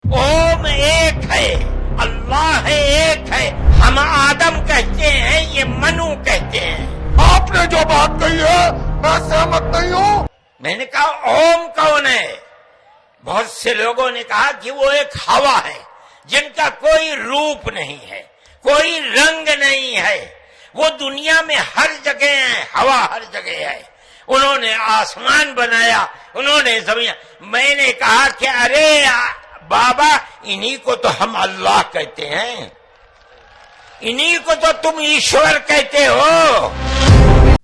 ओम एक है, अल्लाह एक है। हम आदम कहते हैं, ये मनु कहते हैं। आपने जो बात कही है मैं सहमत नहीं हूँ। मैंने कहा ओम कौन है? बहुत से लोगों ने कहा कि वो एक हवा है जिनका कोई रूप नहीं है, कोई रंग नहीं है, वो दुनिया में हर जगह है, हवा हर जगह है। उन्होंने आसमान बनाया, उन्होंने जमीन। मैंने कहा कि अरे बाबा, इन्हीं को तो हम अल्लाह कहते हैं, इन्हीं को तो तुम ईश्वर कहते हो।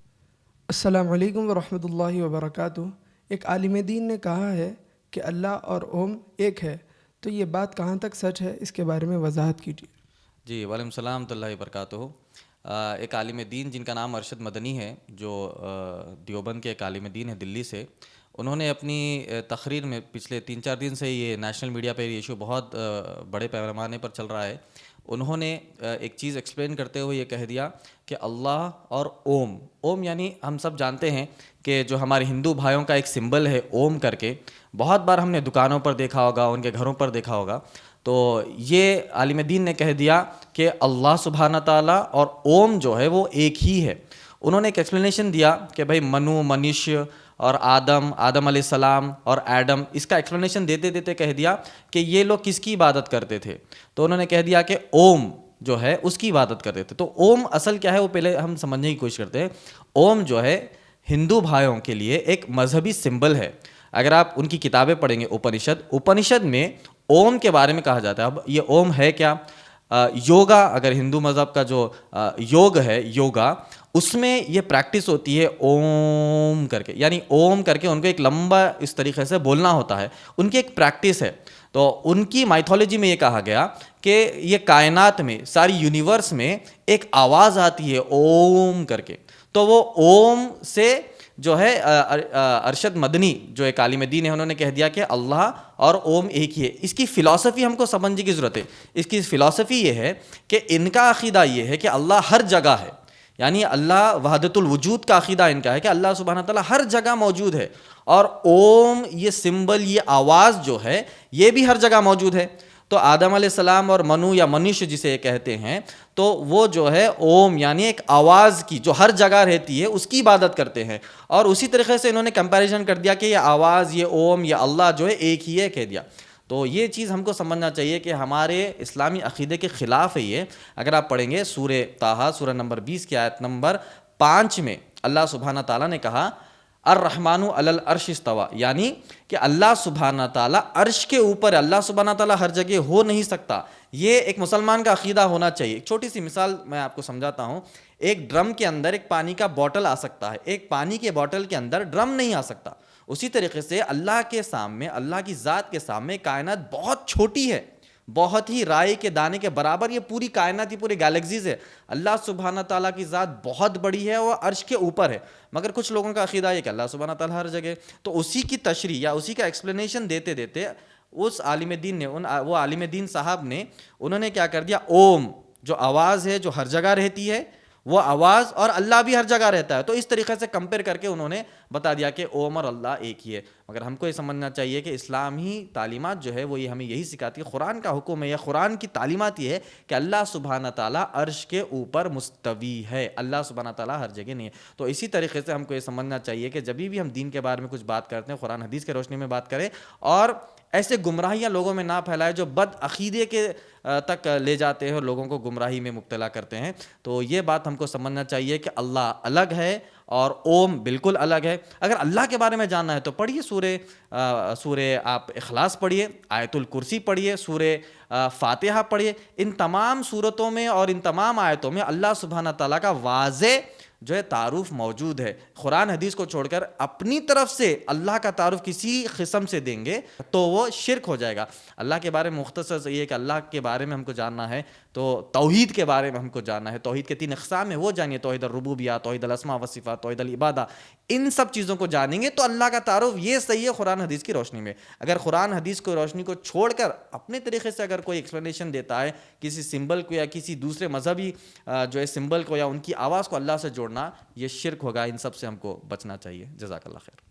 अस्सलामु अलैकुम वरहमतुल्लाहि वबरकातुहू। एक आलिम दीन ने कहा है कि अल्लाह और ओम एक है, तो ये बात कहाँ तक सच है, इसके बारे में वजाहत कीजिए। जी, वालेकुम सलाम तुल्लाहि बरकातुहू। एक आलिम दीन जिनका नाम अरशद मदनी है, जो देवबंद के एक आलिम दीन है दिल्ली से, उन्होंने अपनी तकरीर में पिछले 3-4 दिन से ये नेशनल मीडिया पर ये इशू बहुत बड़े पैमाने पर चल रहा है। उन्होंने एक चीज़ एक्सप्लेन करते हुए ये कह दिया कि अल्लाह और ओम यानी हम सब जानते हैं कि जो हमारे हिंदू भाइयों का एक सिंबल है ओम करके, बहुत बार हमने दुकानों पर देखा होगा, उनके घरों पर देखा होगा। तो ये आलिम दीन ने कह दिया कि अल्लाह सुब्हाना ताला और ओम जो है वो एक ही है। उन्होंने एक एक्सप्लेनेशन दिया कि भाई मनु, मनुष्य और आदम अलैहिस्सलाम और एडम, इसका एक्सप्लेनेशन देते देते कह दिया कि ये लोग किसकी इबादत करते थे। तो उन्होंने कह दिया कि ओम जो है उसकी इबादत करते थे। तो ओम असल क्या है वो पहले हम समझने की कोशिश करते हैं। ओम जो है हिंदू भाइयों के लिए एक मजहबी सिंबल है। अगर आप उनकी किताबें पढ़ेंगे उपनिषद में ओम के बारे में कहा जाता है। अब ये ओम है क्या? योगा, अगर हिंदू मज़हब का जो योग है, योगा, उसमें ये प्रैक्टिस होती है ओम करके, यानी ओम करके उनको एक लंबा इस तरीके से बोलना होता है, उनकी एक प्रैक्टिस है। तो उनकी माइथोलॉजी में ये कहा गया कि ये कायनात में, सारी यूनिवर्स में एक आवाज़ आती है ओम करके। तो वो ओम से जो है अरशद मदनी जो एक आलिम दीन है, उन्होंने कह दिया कि अल्लाह और ओम एक ही है। इसकी फ़िलासफ़ी हमको समझने की ज़रूरत है। इसकी फ़िलासफ़ी ये है कि इनका अक़ीदा ये है कि अल्लाह हर जगह है, यानी अल्लाह वहदतुल वजूद का अक़ीदा इनका है कि अल्लाह सुब्हानहू तआला हर जगह मौजूद है। और ओम, ये सिंबल, ये आवाज़ जो है, ये भी हर जगह मौजूद है। तो आदम अलैहिस्सलाम और मनु या मनुष्य जिसे कहते हैं, तो वो जो है ओम यानी एक आवाज़ की जो हर जगह रहती है उसकी इबादत करते हैं। और उसी तरीके से इन्होंने कंपैरिजन कर दिया कि ये आवाज़, ये ओम, ये अल्लाह जो है एक ही है, कह दिया। तो ये चीज़ हमको समझना चाहिए कि हमारे इस्लामी अक़ीदे के ख़िलाफ़ है ये। अगर आप पढ़ेंगे सूरह ताहा, सूरह नंबर 20 की आयत नंबर 5 में अल्लाह सुब्हाना ताला ने कहा अर्रहमानु अलल अर्श इस्तवा, यानी कि अल्लाह सुब्हाना ताला अर्श के ऊपर। अल्लाह सुब्हाना ताला हर जगह हो नहीं सकता। ये एक मुसलमान का अक़ीदा होना चाहिए। एक छोटी सी मिसाल मैं आपको समझाता हूँ। एक ड्रम के अंदर एक पानी का बॉटल आ सकता है, एक पानी के बॉटल के अंदर ड्रम नहीं आ सकता। उसी तरीके से अल्लाह के सामने, अल्लाह की ज़ात के सामने कायनात बहुत छोटी है, बहुत ही राई के दाने के बराबर ये पूरी कायनात, ये पूरी गैलेक्सीज है। अल्लाह सुब्हाना ताला की ज़ात बहुत बड़ी है, वो अर्श के ऊपर है। मगर कुछ लोगों का अक़ीदा है कि अल्लाह सुब्हाना ताला हर जगह। तो उसी की तशरीह या उसी का एक्सप्लेनेशन देते देते उस आलिम दीन ने, वो आलिम दीन साहब ने, उन्होंने क्या कर दिया, ओम जो आवाज़ है, जो हर जगह रहती है, वो आवाज़, और अल्लाह भी हर जगह रहता है। तो इस तरीके से कंपेयर करके उन्होंने बता दिया कि ओम और अल्लाह एक ही है। मगर हमको ये समझना चाहिए कि इस्लाम ही तालीमात जो है वो ये हमें यही सिखाती है। कुरान का हुक्म है या कुरान की तालीमात ये है कि अल्लाह सुब्हाना ताला अर्श के ऊपर मुस्तवी है, अल्लाह सुब्हाना ताला हर जगह नहीं है। तो इसी तरीके से हमको ये समझना चाहिए कि जब भी हम दीन के बारे में कुछ बात करते हैं, कुरान हदीस के रोशनी में बात करें, और ऐसे गुमराहियाँ लोगों में ना फैलाए जो बद अक़ीदे के तक ले जाते हैं और लोगों को गुमराही में मुब्तला करते हैं। तो ये बात हमको समझना चाहिए कि अल्लाह अलग है और ओम बिल्कुल अलग है। अगर अल्लाह के बारे में जानना है तो पढ़िए सूरह आप इखलास पढ़िए, आयतुल कुर्सी पढ़िए, सूरह फातिहा पढ़िए। इन तमाम सूरतों में और इन तमाम आयतों में अल्लाह सुब्हाना ताला का वाज़े जो है तारुफ मौजूद है। कुरान हदीस को छोड़कर अपनी तरफ से अल्लाह का तारुफ किसी किस्म से देंगे तो वो शिरक हो जाएगा। अल्लाह के बारे में मुख्तसर ये कि अल्लाह के बारे में हमको जानना है तो तौहीद के बारे में हमको जानना है। तौहीद के 3 अक़साम है, वो जानिए, तौहीद रुबूबिय्या, तौहीद अस्मा व सिफ़ात, तौहीद इबादा। इन सब चीज़ों को जानेंगे तो अल्लाह का तारुफ ये सही है कुरान हदीस की रोशनी में। अगर कुरान हदीस की रोशनी को छोड़कर अपने तरीके से अगर कोई एक्सप्लेनेशन देता है किसी सिंबल को या किसी दूसरे मजहबी जो है सिंबल को या उनकी आवाज़ को अल्लाह से जोड़ना, ये शिरक होगा। इन सब से हमको बचना चाहिए। जज़ाकल्लाह खैर।